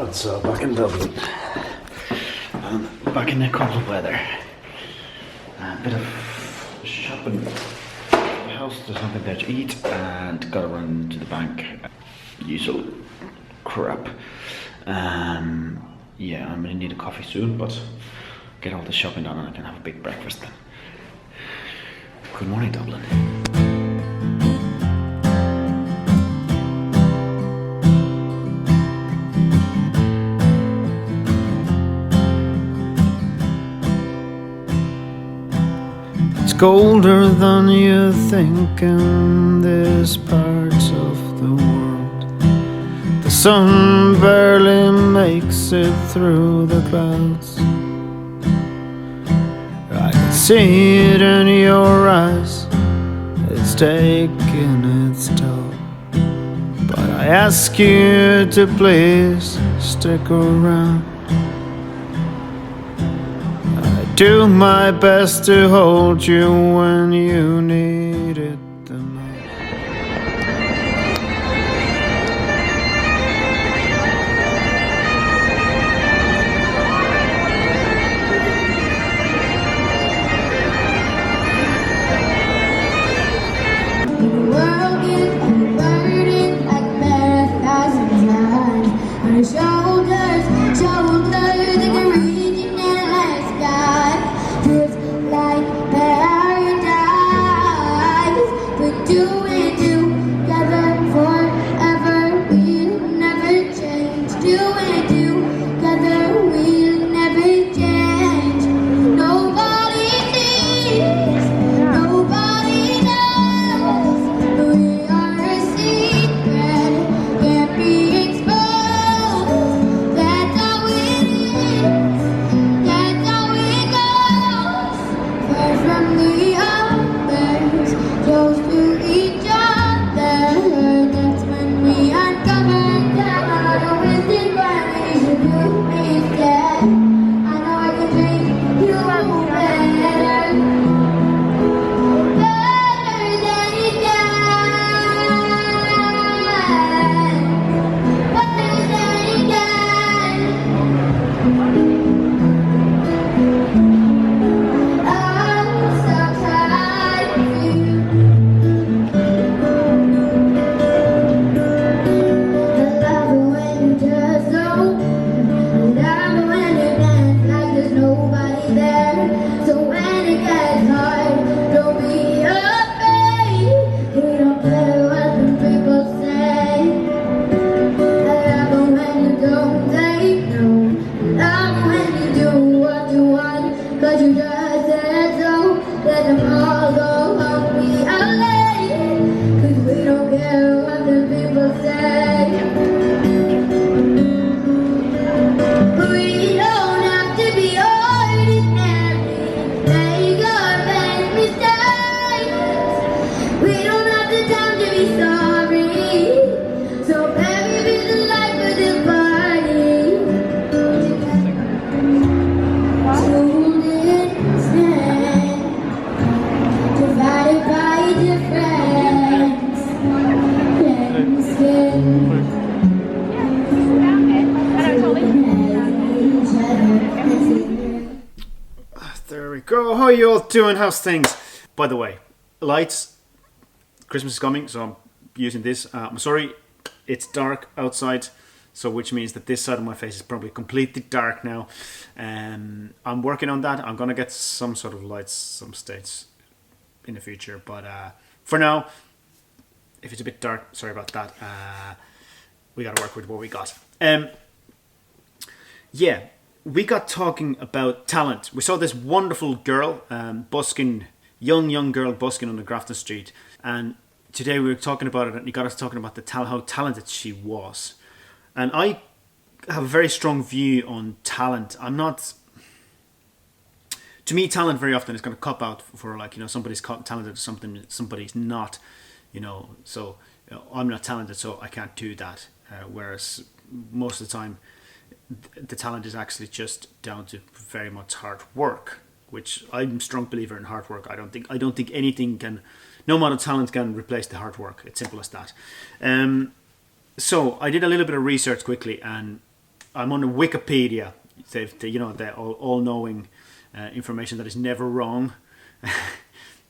God, so back in Dublin. And back in the cold weather. A bit of shopping. The house, there's nothing there to eat, and gotta run to the bank. Usual crap. Yeah, I'm gonna need a coffee soon, but get all the shopping done and I can have a big breakfast then. Good morning, Dublin. It's colder than you think in this part of the world. The sun barely makes it through the clouds. I can see it in your eyes, it's taking its toll. But I ask you to please stick around. I do my best to hold you when you need it the most. There we go. How are you all doing? How's things? By the way, lights. Christmas is coming, so I'm using this. I'm sorry, it's dark outside, so which means that this side of my face is probably completely dark now. I'm working on that. I'm gonna get some sort of lights some stage in the future, but for now, if it's a bit dark, sorry about that. We gotta work with what we got. Yeah. We got talking about talent. We saw this wonderful girl busking, young girl busking on the Grafton Street, and today we were talking about it, and you got us talking about how talented she was. And I have a very strong view on talent. I'm not. To me, talent very often is going to cop out for, like, somebody's talented at something, somebody's not. So I'm not talented, so I can't do that. Whereas most of the time, the talent is actually just down to very much hard work, which I'm a strong believer in hard work. I don't think anything can, no amount of talent can replace the hard work. It's simple as that. So I did a little bit of research quickly, and I'm on Wikipedia. The all-knowing information that is never wrong.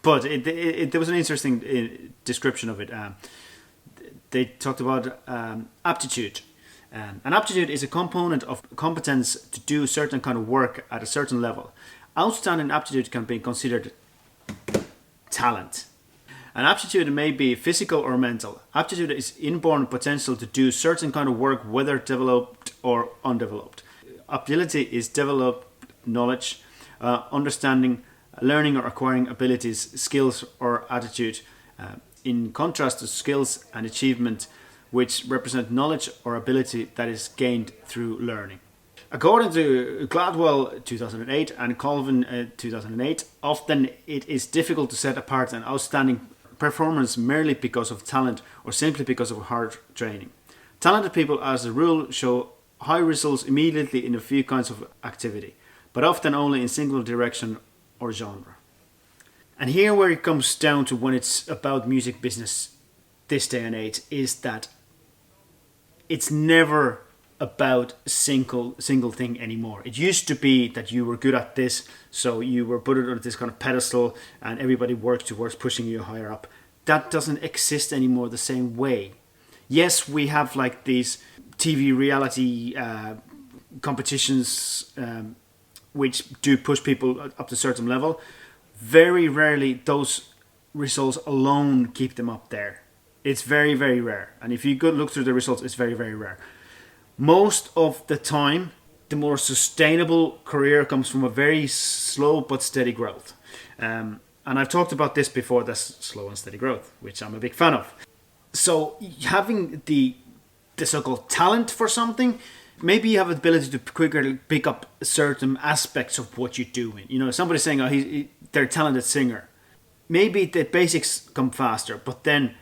But there was an interesting description of it. They talked about aptitude. And aptitude is a component of competence to do certain kind of work at a certain level. Outstanding aptitude can be considered talent. And aptitude may be physical or mental. Aptitude is inborn potential to do certain kind of work, whether developed or undeveloped. Ability is developed knowledge, understanding, learning or acquiring abilities, skills or attitude, in contrast to skills and achievement, which represent knowledge or ability that is gained through learning. According to Gladwell 2008 and Colvin 2008, often it is difficult to set apart an outstanding performance merely because of talent or simply because of hard training. Talented people, as a rule, show high results immediately in a few kinds of activity, but often only in single direction or genre. And here where it comes down to when it's about music business this day and age is that it's never about a single thing anymore. It used to be that you were good at this, so you were put on this kind of pedestal and everybody worked towards pushing you higher up. That doesn't exist anymore the same way. Yes, we have like these TV reality competitions which do push people up to a certain level. Very rarely those results alone keep them up there. It's very, very rare. And if you go look through the results, it's very, very rare. Most of the time, the more sustainable career comes from a very slow but steady growth. And I've talked about this before, that's slow and steady growth, which I'm a big fan of. So having the so-called talent for something, maybe you have the ability to quickly pick up certain aspects of what you're doing. You know, somebody's saying, they're a talented singer. Maybe the basics come faster, but then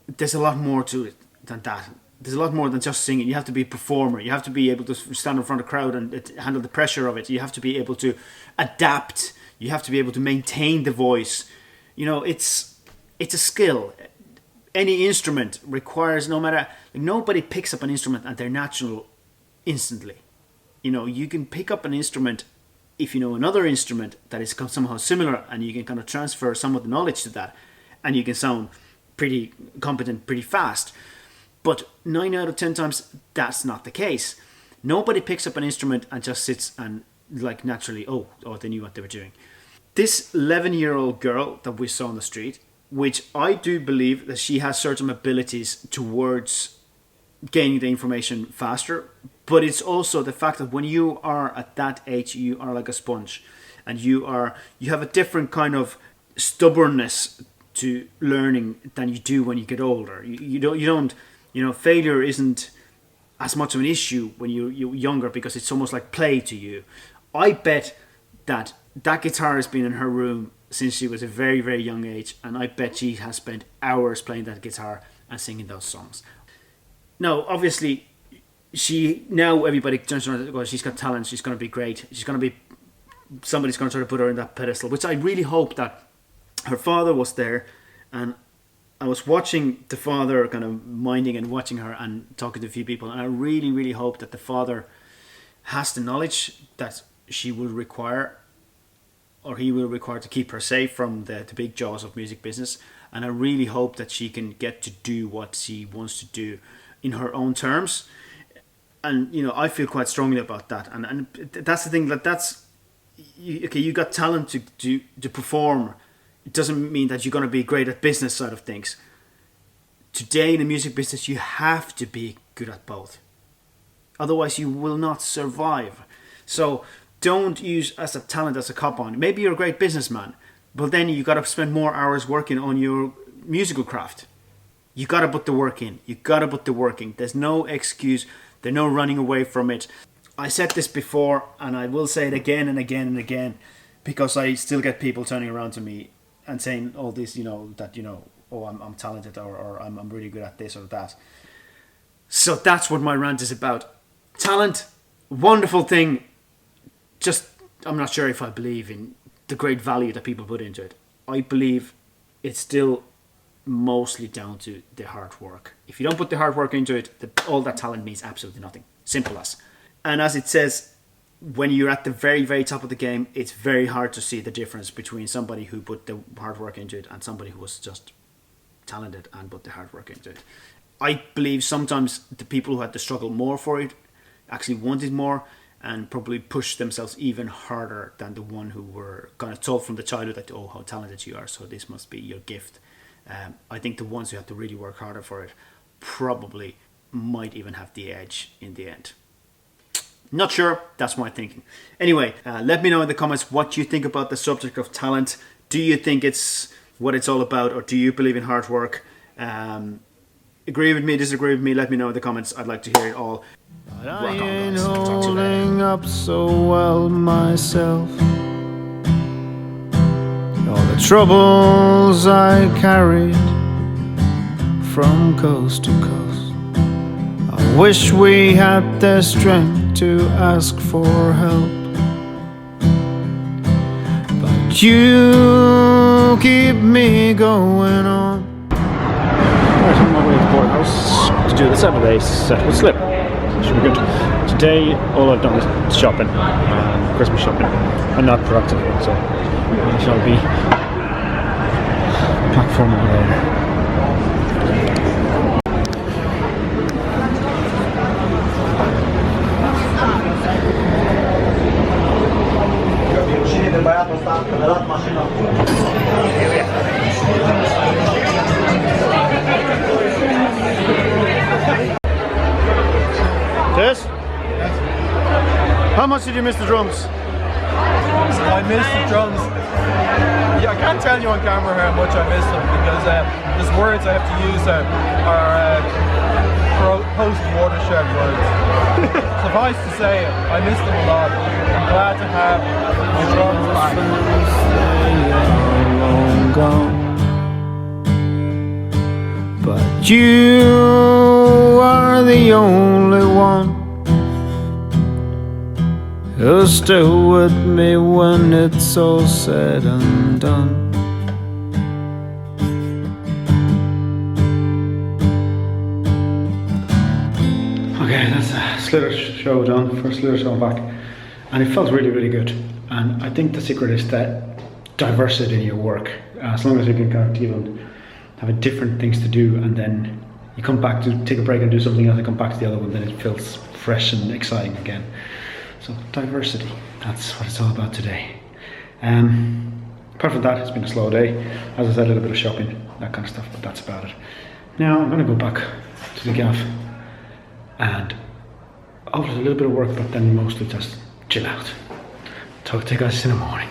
there's a lot more to it than that. There's a lot more than just singing. You have to be a performer. You have to be able to stand in front of a crowd and handle the pressure of it. You have to be able to adapt. You have to be able to maintain the voice. You know, it's a skill. Any instrument requires, nobody picks up an instrument and they're natural instantly. You know, you can pick up an instrument if you know another instrument that is somehow similar, and you can kind of transfer some of the knowledge to that, and you can sound pretty competent pretty fast. But 9 out of 10 times, that's not the case. Nobody picks up an instrument and just sits and like naturally, they knew what they were doing. This 11-year-old girl that we saw on the street, which I do believe that she has certain abilities towards gaining the information faster, but it's also the fact that when you are at that age, you are like a sponge, and you have a different kind of stubbornness to learning than you do when you get older. You don't. Failure isn't as much of an issue when you're younger because it's almost like play to you. I bet that guitar has been in her room since she was a very, very young age, and I bet she has spent hours playing that guitar and singing those songs. Now, obviously, everybody turns around and goes, she's got talent, she's going to be great, somebody's going to try to put her in that pedestal, which I really hope that her father was there, and I was watching the father kind of minding and watching her and talking to a few people, and I really, really hope that the father has the knowledge that she will require, or he will require, to keep her safe from the big jaws of music business. And I really hope that she can get to do what she wants to do in her own terms. And I feel quite strongly about that. And that's the thing, you got talent to perform. It doesn't mean that you're going to be great at business side of things. Today in the music business, you have to be good at both. Otherwise, you will not survive. So don't use as a talent as a cop-on. Maybe you're a great businessman, but then you got to spend more hours working on your musical craft. You got to put the work in. There's no excuse. There's no running away from it. I said this before, and I will say it again and again and again, because I still get people turning around to me and saying all this, I'm talented, or I'm really good at this or that. So that's what my rant is about. Talent, wonderful thing. Just, I'm not sure if I believe in the great value that people put into it. I believe it's still mostly down to the hard work. If you don't put the hard work into it, all that talent means absolutely nothing. Simple as. And as it says, when you're at the very, very top of the game, it's very hard to see the difference between somebody who put the hard work into it and somebody who was just talented and put the hard work into it. I believe sometimes the people who had to struggle more for it actually wanted more and probably pushed themselves even harder than the one who were kind of told from the childhood that, oh, how talented you are, so this must be your gift. I think the ones who had to really work harder for it probably might even have the edge in the end. Not sure, that's my thinking. Anyway, let me know in the comments what you think about the subject of talent. Do you think it's what it's all about, or do you believe in hard work? Agree with me, disagree with me, let me know in the comments. I'd like to hear it all. But I ain't holding up so well myself. All the troubles I carried from coast to coast, I wish we had the strength to ask for help. But you keep me going on. Right, I'm on my way to the boardhouse to do the 7-day set with slip. So it should be good. Today, all I've done is shopping, Christmas shopping, and not productive, so I shall be back for more later. Yes? How much did you miss the drums? I missed the drums. Yeah, I can't tell you on camera how much I missed them because there's words I have to use are post-watershed words. Suffice to say, I missed them a lot. I'm glad to have my drums back. Long gone, but you are the only one who's still with me when it's all said and done. Okay, that's a Slither show done, first Slither show back, and it felt really, really good. And I think the secret is that diversity in your work. As long as you can kind of deal and have different things to do, and then you come back to take a break and do something else and come back to the other one, then it feels fresh and exciting again. So diversity, that's what it's all about today. Apart from that, it's been a slow day. As I said, a little bit of shopping, that kind of stuff, but that's about it. Now I'm going to go back to the gaff and a little bit of work, but then mostly just chill out. Talk to you guys in the morning.